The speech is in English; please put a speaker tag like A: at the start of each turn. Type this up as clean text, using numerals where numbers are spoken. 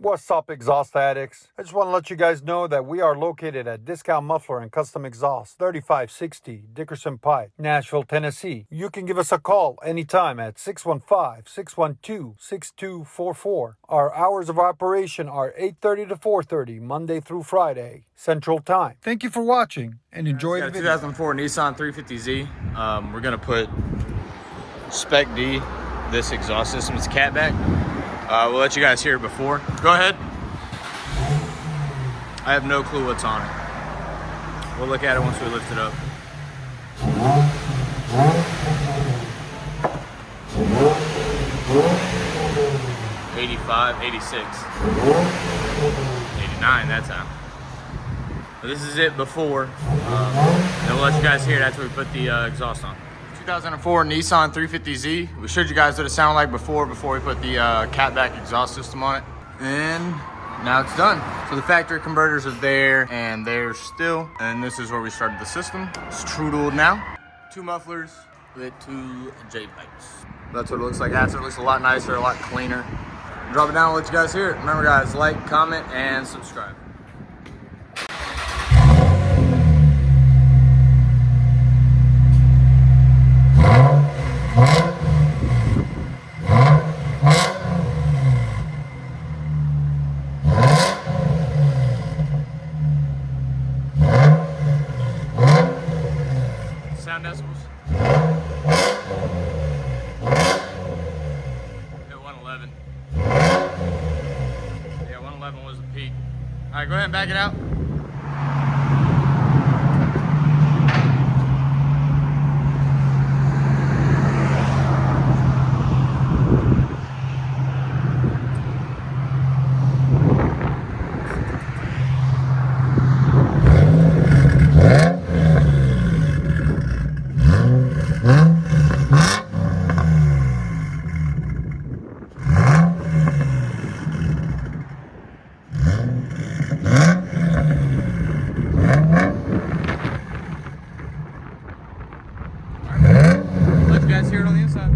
A: What's up, exhaust addicts? I just want to let you guys know that we are located at Discount Muffler and Custom Exhaust, 3560 Dickerson Pike, Nashville, Tennessee. You can give us a call anytime at 615-612-6244. Our hours of operation are 8:30 to 4:30, Monday through Friday, Central Time. Thank you for watching and enjoy the video.
B: 2004 Nissan 350z. We're gonna put SPEC-D, this exhaust system. It's catback. We'll let you guys hear it before. Go ahead. I have no clue what's on it. We'll look at it once we lift it up. $85, $86, $89 that time. But this is it before. Then we'll let you guys hear it after we put the exhaust on. 2004 Nissan 350z. We showed you guys what it sounded like before we put the catback exhaust system on it. And now it's done. So the factory converters are there and they're still. And this is where we started the system. It's true-tooled now. 2 mufflers with 2 J-pipes. That's what it looks like after. It looks a lot nicer, a lot cleaner. Drop it down, let you guys hear it. Remember guys, like, comment, and subscribe. Sound decibels. Hit 111. Yeah, 111 was the peak. All right, go ahead and back it out. Let you guys hear it on the inside.